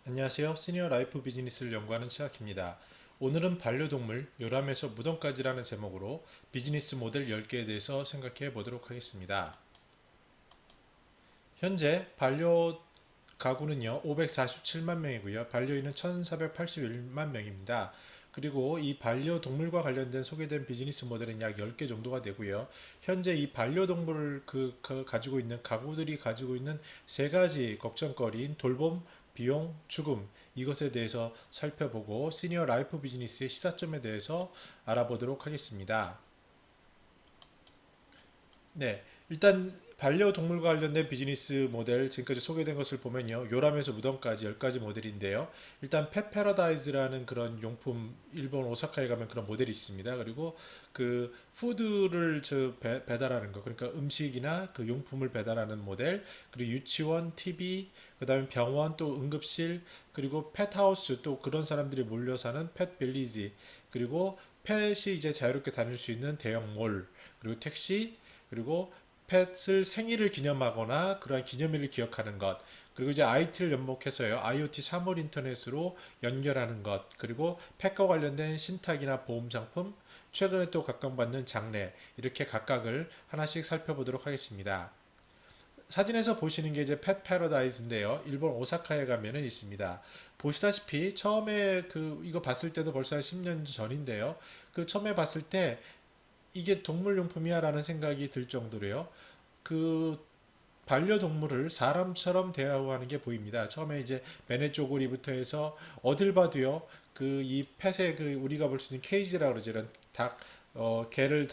안녕하세요. 시니어 라이프 비즈니스를 연구하는 치학입니다. 오늘은 반려동물, 요람에서 무덤까지라는 제목으로 비즈니스 모델 10개에 대해서 생각해 보도록 하겠습니다. 현재 반려 가구는요, 547만 명이고요. 반려인은 1481만 명입니다. 그리고 이 반려동물과 관련된 소개된 비즈니스 모델은 약 10개 정도가 되고요. 현재 이 반려동물을 가지고 있는 가구들이 가지고 있는 세 가지 걱정거리인 돌봄, 비용, 죽음 이것에 대해서 살펴보고 시니어 라이프 비즈니스의 시사점에 대해서 알아보도록 하겠습니다. 네, 일단 반려동물과 관련된 비즈니스 모델 지금까지 소개된 것을 보면요. 요람에서 무덤까지 10가지 모델인데요. 일단 펫 패러다이즈라는 그런 용품 일본 오사카에 가면 그런 모델이 있습니다. 그리고 그 푸드를 배달하는 거 그러니까 음식이나 그 용품을 배달하는 모델 그리고 유치원, TV, 그다음에 병원 또 응급실 그리고 펫하우스 또 그런 사람들이 몰려 사는 펫 빌리지 그리고 펫이 이제 자유롭게 다닐 수 있는 대형 몰 그리고 택시 그리고 펫을 생일을 기념하거나 그러한 기념일을 기억하는 것, 그리고 이제 IT를 접목해서요, IoT 사물 인터넷으로 연결하는 것, 그리고 펫과 관련된 신탁이나 보험 상품, 최근에 또 각광받는 장래, 이렇게 각각을 하나씩 살펴보도록 하겠습니다. 사진에서 보시는 게 이제 펫 패러다이스인데요. 일본 오사카에 가면은 있습니다. 보시다시피 처음에 이거 봤을 때도 벌써 한 10년 전인데요. 그 처음에 봤을 때 이게 동물용품이야라는 생각이 들 정도로요. 그 반려동물을 사람처럼 대하는 게 보입니다. 처음에 이제 매네 쪼고리부터 해서 어딜 봐도요. 그 이 펫의 그 우리가 볼 수 있는 케이지라 그러죠. 이런 닭, 개를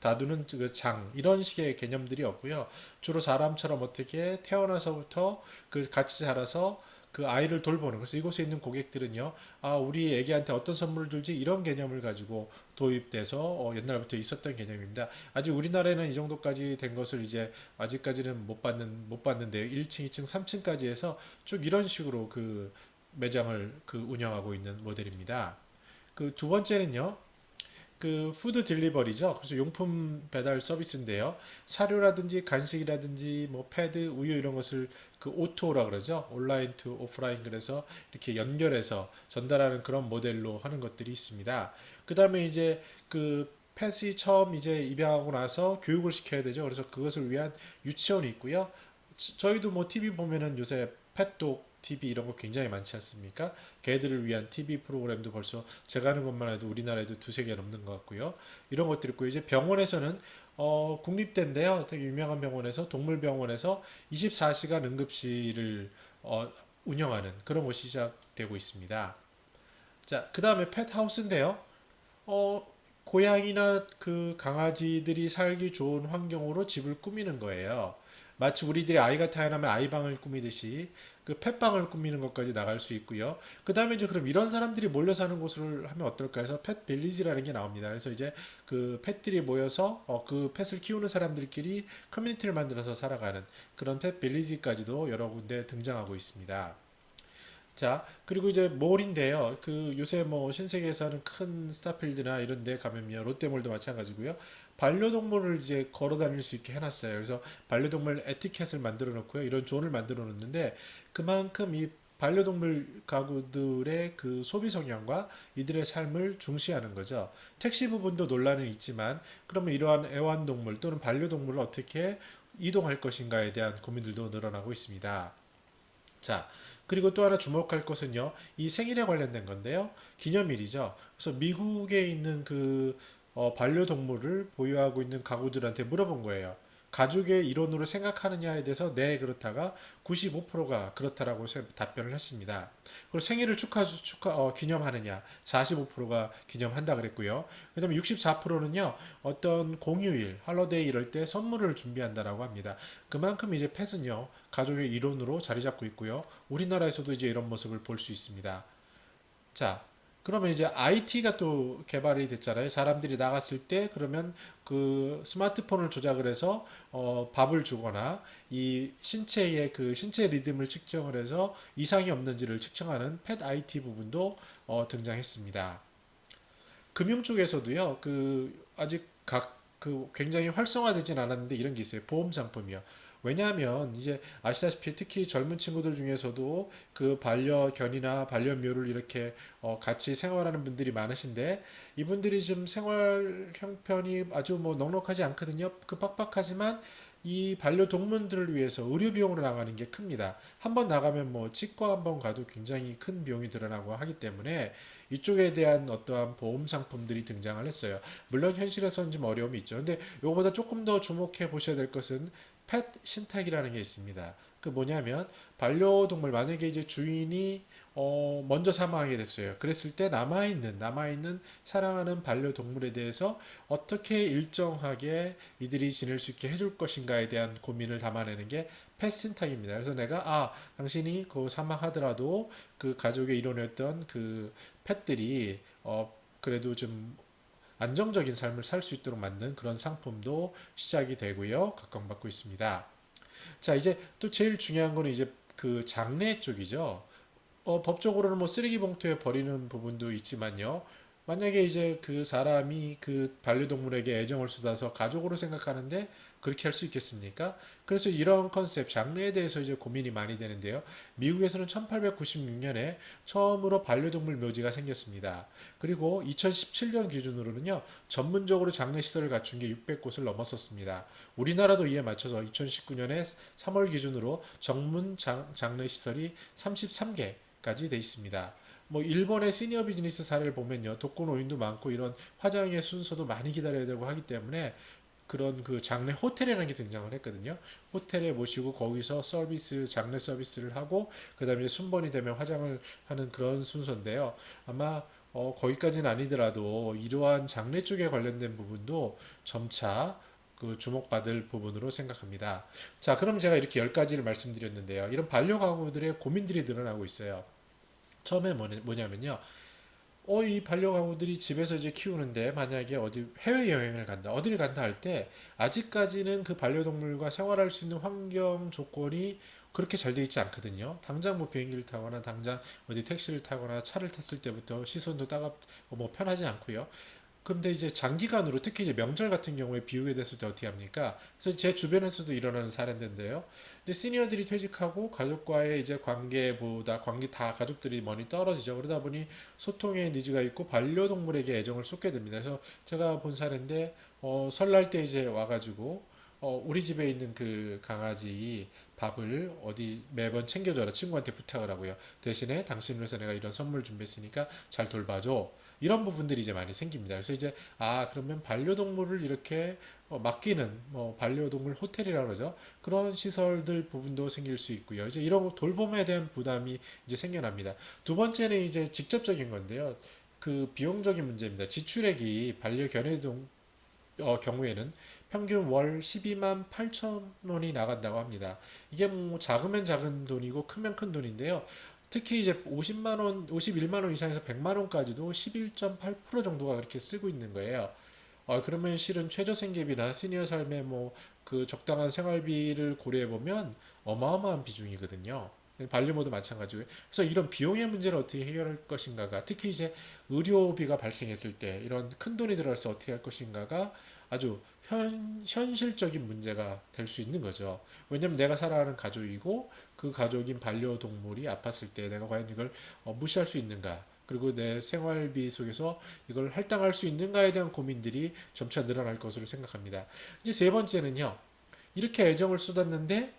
다루는 그 장 이런 식의 개념들이 없고요. 주로 사람처럼 어떻게 태어나서부터 그 같이 자라서 그 아이를 돌보는 그래서 이곳에 있는 고객들은요, 아 우리 애기한테 어떤 선물을 줄지 이런 개념을 가지고 도입돼서 옛날부터 있었던 개념입니다. 아직 우리나라에는 이 정도까지 된 것을 이제 아직까지는 못 봤는데요. 1층, 2층, 3층까지 해서 쭉 이런 식으로 그 매장을 그 운영하고 있는 모델입니다. 그 두 번째는요. 그 푸드 딜리버리죠. 그래서 용품 배달 서비스인데요. 사료라든지 간식이라든지 뭐 패드, 우유 이런 것을 그 O2O라 그러죠. 온라인 투 오프라인 그래서 이렇게 연결해서 전달하는 그런 모델로 하는 것들이 있습니다. 그다음에 이제 그 펫이 처음 이제 입양하고 나서 교육을 시켜야 되죠. 그래서 그것을 위한 유치원이 있고요. 저희도 뭐 TV 보면은 요새 펫독 TV 이런 거 굉장히 많지 않습니까? 개들을 위한 TV 프로그램도 벌써 제가 하는 것만 해도 우리나라에도 두세 개 넘는 것 같고요. 이런 것들 있고 이제 병원에서는 국립대인데요. 되게 유명한 병원에서 동물병원에서 24시간 응급실을 운영하는 그런 곳이 시작되고 있습니다. 자, 그 다음에 펫하우스인데요. 어, 고양이나 그 강아지들이 살기 좋은 환경으로 집을 꾸미는 거예요. 마치 우리들이 아이가 태어나면 아이방을 꾸미듯이 그 펫방을 꾸미는 것까지 나갈 수 있고요. 그 다음에 이제 그럼 이런 사람들이 몰려 사는 곳을 하면 어떨까 해서 펫 빌리지라는 게 나옵니다. 그래서 이제 그 펫들이 모여서 그 펫을 키우는 사람들끼리 커뮤니티를 만들어서 살아가는 그런 펫 빌리지까지도 여러 군데 등장하고 있습니다. 자, 그리고 이제 몰인데요. 그 요새 뭐 신세계에서 하는 큰 스타필드나 이런 데 가면요. 롯데몰도 마찬가지고요. 반려동물을 이제 걸어 다닐 수 있게 해놨어요. 그래서 반려동물 에티켓을 만들어 놓고요. 이런 존을 만들어 놓는데 그만큼 이 반려동물 가구들의 그 소비 성향과 이들의 삶을 중시하는 거죠. 택시 부분도 논란은 있지만 그러면 이러한 애완동물 또는 반려동물을 어떻게 이동할 것인가에 대한 고민들도 늘어나고 있습니다. 자, 그리고 또 하나 주목할 것은요, 이 생일에 관련된 건데요. 기념일이죠. 그래서 미국에 있는 그 반려동물을 보유하고 있는 가구들한테 물어본 거예요. 가족의 일원으로 생각하느냐에 대해서 네 그렇다가 95%가 그렇다라고 답변을 했습니다. 그리고 생일을 기념하느냐 45%가 기념한다 그랬고요. 그다음에 64%는요 어떤 공휴일, 할러데이 이럴 때 선물을 준비한다라고 합니다. 그만큼 이제 펫은요 가족의 일원으로 자리 잡고 있고요. 우리나라에서도 이제 이런 모습을 볼 수 있습니다. 자, 그러면 이제 IT가 또 개발이 됐잖아요. 사람들이 나갔을 때 그러면 그 스마트폰을 조작을 해서 밥을 주거나 이 신체의 그 신체 리듬을 측정을 해서 이상이 없는지를 측정하는 펫 IT 부분도 등장했습니다. 금융 쪽에서도요. 그 아직 각 그 굉장히 활성화되진 않았는데 이런 게 있어요. 보험 상품이요. 왜냐하면 이제 아시다시피 특히 젊은 친구들 중에서도 그 반려견이나 반려묘를 이렇게 같이 생활하는 분들이 많으신데 이분들이 좀 생활 형편이 아주 뭐 넉넉하지 않거든요. 그 빡빡하지만 이 반려동물들을 위해서 의료 비용으로 나가는 게 큽니다. 한 번 나가면 뭐 치과 한 번 가도 굉장히 큰 비용이 드러나고 하기 때문에 이쪽에 대한 어떠한 보험 상품들이 등장을 했어요. 물론 현실에서는 좀 어려움이 있죠. 근데 이거보다 조금 더 주목해 보셔야 될 것은 펫 신탁이라는 게 있습니다. 그 뭐냐면 반려동물 만약에 이제 주인이 먼저 사망하게 됐어요. 그랬을 때 남아있는 사랑하는 반려동물에 대해서 어떻게 일정하게 이들이 지낼 수 있게 해줄 것인가에 대한 고민을 담아내는 게 펫신탁입니다. 그래서 내가 당신이 그 사망하더라도 그 가족의 일원이었던 그 펫들이 그래도 좀 안정적인 삶을 살 수 있도록 만든 그런 상품도 시작이 되고요. 각광받고 있습니다. 자, 이제 또 제일 중요한 거는 이제 그 장례 쪽이죠. 법적으로는 뭐 쓰레기 봉투에 버리는 부분도 있지만요. 만약에 이제 그 사람이 그 반려동물에게 애정을 쏟아서 가족으로 생각하는데 그렇게 할 수 있겠습니까? 그래서 이런 컨셉, 장르에 대해서 이제 고민이 많이 되는데요. 미국에서는 1896년에 처음으로 반려동물 묘지가 생겼습니다. 그리고 2017년 기준으로는요, 전문적으로 장례시설을 갖춘 게 600곳을 넘었었습니다. 우리나라도 이에 맞춰서 2019년에 3월 기준으로 전문 장례시설이 33개 까지 돼 있습니다. 뭐 일본의 시니어 비즈니스 사례를 보면요, 독거노인도 많고 이런 화장의 순서도 많이 기다려야 되고 하기 때문에 그런 그 장례 호텔이라는 게 등장을 했거든요. 호텔에 모시고 거기서 장례 서비스를 하고 그다음에 순번이 되면 화장을 하는 그런 순서인데요. 아마 거기까지는 아니더라도 이러한 장례 쪽에 관련된 부분도 점차 그 주목받을 부분으로 생각합니다. 자, 그럼 제가 이렇게 10가지를 말씀드렸는데요. 이런 반려가구들의 고민들이 늘어나고 있어요. 처음에 뭐냐면요. 이 반려가구들이 집에서 이제 키우는데 만약에 어디 해외여행을 간다, 어딜 간다 할 때 아직까지는 그 반려동물과 생활할 수 있는 환경 조건이 그렇게 잘 돼 있지 않거든요. 당장 뭐 비행기를 타거나 당장 어디 택시를 타거나 차를 탔을 때부터 시선도 뭐 편하지 않고요. 그런데 이제 장기간으로 특히 이제 명절 같은 경우에 비우게 됐을 때 어떻게 합니까? 그래서 제 주변에서도 일어나는 사례인데요. 이제 시니어들이 퇴직하고 가족과의 이제 관계 다 가족들이 많이 떨어지죠. 그러다 보니 소통의 니즈가 있고 반려동물에게 애정을 쏟게 됩니다. 그래서 제가 본 사례인데 설날 때 이제 와가지고 우리 집에 있는 그 강아지 밥을 어디 매번 챙겨줘라 친구한테 부탁을 하고요. 대신에 당신을 위해서 내가 이런 선물 준비했으니까 잘 돌봐줘. 이런 부분들이 이제 많이 생깁니다. 그래서 이제 그러면 반려동물을 이렇게 맡기는 뭐 반려동물 호텔이라고 그러죠. 그런 시설들 부분도 생길 수 있고요. 이제 이런 돌봄에 대한 부담이 이제 생겨납니다. 두 번째는 이제 직접적인 건데요. 그 비용적인 문제입니다. 지출액이 반려견의 경우에는 평균 월 12만 8천 원이 나간다고 합니다. 이게 뭐 작으면 작은 돈이고 크면 큰 돈인데요. 특히 이제 50만 원, 51만 원 이상에서 100만 원까지도 11.8% 정도가 그렇게 쓰고 있는 거예요. 그러면 실은 최저생계비나 시니어 삶의 뭐 그 적당한 생활비를 고려해 보면 어마어마한 비중이거든요. 반려묘도 마찬가지고요. 그래서 이런 비용의 문제를 어떻게 해결할 것인가가 특히 이제 의료비가 발생했을 때 이런 큰 돈이 들어가서 어떻게 할 것인가가 아주 현실적인 문제가 될 수 있는 거죠. 왜냐면 내가 살아가는 가족이고 그 가족인 반려동물이 아팠을 때 내가 과연 이걸 무시할 수 있는가? 그리고 내 생활비 속에서 이걸 할당할 수 있는가에 대한 고민들이 점차 늘어날 것으로 생각합니다. 이제 세 번째는요. 이렇게 애정을 쏟았는데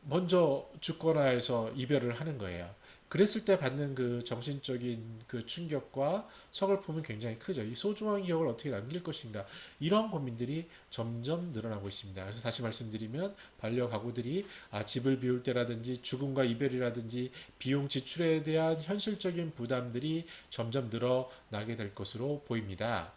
먼저 죽거나 해서 이별을 하는 거예요. 그랬을 때 받는 그 정신적인 그 충격과 서글픔은 굉장히 크죠. 이 소중한 기억을 어떻게 남길 것인가. 이런 고민들이 점점 늘어나고 있습니다. 그래서 다시 말씀드리면 반려가구들이 집을 비울 때라든지 죽음과 이별이라든지 비용 지출에 대한 현실적인 부담들이 점점 늘어나게 될 것으로 보입니다.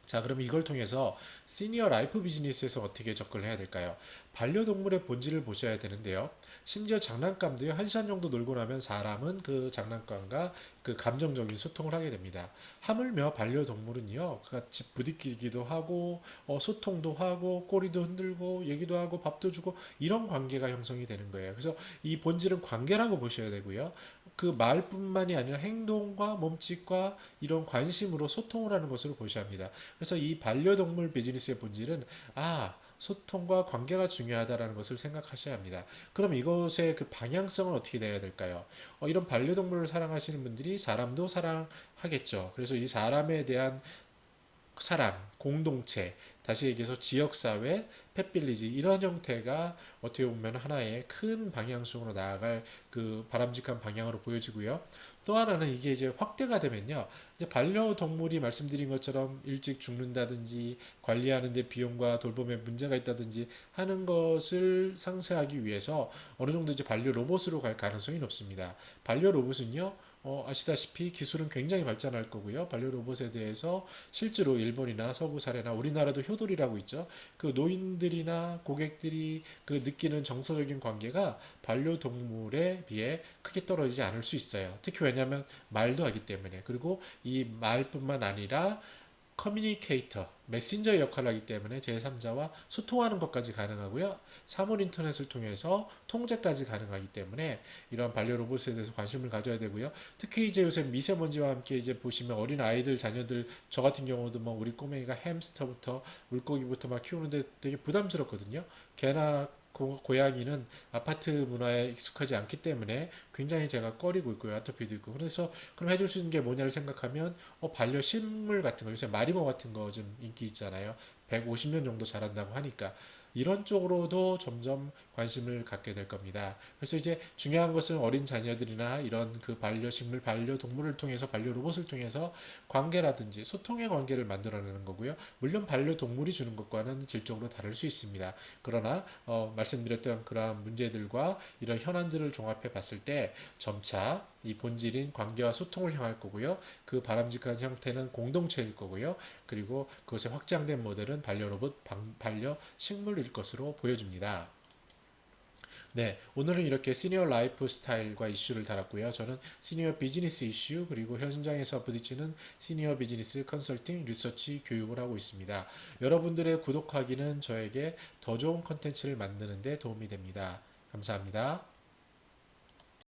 자, 그럼 이걸 통해서 시니어 라이프 비즈니스에서 어떻게 접근을 해야 될까요? 반려동물의 본질을 보셔야 되는데요. 심지어 장난감도요, 한 시간 정도 놀고 나면 사람은 그 장난감과 그 감정적인 소통을 하게 됩니다. 하물며 반려동물은요, 같이 부딪히기도 하고, 소통도 하고, 꼬리도 흔들고, 얘기도 하고, 밥도 주고, 이런 관계가 형성이 되는 거예요. 그래서 이 본질은 관계라고 보셔야 되고요. 그 말뿐만이 아니라 행동과 몸짓과 이런 관심으로 소통을 하는 것으로 보셔야 합니다. 그래서 이 반려동물 비즈니스의 본질은 소통과 관계가 중요하다라는 것을 생각하셔야 합니다. 그럼 이것의 그 방향성은 어떻게 돼야 될까요? 이런 반려동물을 사랑하시는 분들이 사람도 사랑하겠죠. 그래서 이 사람에 대한 사람, 공동체, 다시 얘기해서 지역사회, 펫빌리지 이런 형태가 어떻게 보면 하나의 큰 방향성으로 나아갈 그 바람직한 방향으로 보여지고요. 또 하나는 이게 이제 확대가 되면요. 이제 반려동물이 말씀드린 것처럼 일찍 죽는다든지 관리하는데 비용과 돌봄에 문제가 있다든지 하는 것을 상쇄하기 위해서 어느 정도 이제 반려 로봇으로 갈 가능성이 높습니다. 반려 로봇은요. 아시다시피 기술은 굉장히 발전할 거고요. 반려 로봇에 대해서 실제로 일본이나 서구 사례나 우리나라도 효돌이라고 있죠. 그 노인들이나 고객들이 그 느끼는 정서적인 관계가 반려동물에 비해 크게 떨어지지 않을 수 있어요. 특히 왜냐하면 말도 하기 때문에. 그리고 이 말뿐만 아니라 커뮤니케이터, 메신저의 역할을 하기 때문에 제3자와 소통하는 것까지 가능하고요. 사물 인터넷을 통해서 통제까지 가능하기 때문에 이러한 반려 로봇에 대해서 관심을 가져야 되고요. 특히 이제 요새 미세먼지와 함께 이제 보시면 어린 아이들, 자녀들, 저 같은 경우도 뭐 우리 꼬맹이가 햄스터부터 물고기부터 막 키우는데 되게 부담스럽거든요. 개나 고양이는 아파트 문화에 익숙하지 않기 때문에 굉장히 제가 꺼리고 있고요. 아토피도 있고. 그래서 그럼 해줄 수 있는 게 뭐냐를 생각하면 반려식물 같은 거 요새 마리모 같은 거 좀 인기 있잖아요. 150년 정도 자란다고 하니까 이런 쪽으로도 점점 관심을 갖게 될 겁니다. 그래서 이제 중요한 것은 어린 자녀들이나 이런 그 반려식물, 반려동물을 통해서 반려 로봇을 통해서 관계라든지 소통의 관계를 만들어내는 거고요. 물론 반려동물이 주는 것과는 질적으로 다를 수 있습니다. 그러나 말씀드렸던 그러한 문제들과 이런 현안들을 종합해 봤을 때 점차 이 본질인 관계와 소통을 향할 거고요. 그 바람직한 형태는 공동체일 거고요. 그리고 그것의 확장된 모델은 반려로봇, 반려식물일 것으로 보여집니다. 네, 오늘은 이렇게 시니어 라이프 스타일과 이슈를 다뤘고요. 저는 시니어 비즈니스 이슈 그리고 현장에서 부딪히는 시니어 비즈니스 컨설팅 리서치 교육을 하고 있습니다. 여러분들의 구독하기는 저에게 더 좋은 컨텐츠를 만드는 데 도움이 됩니다. 감사합니다.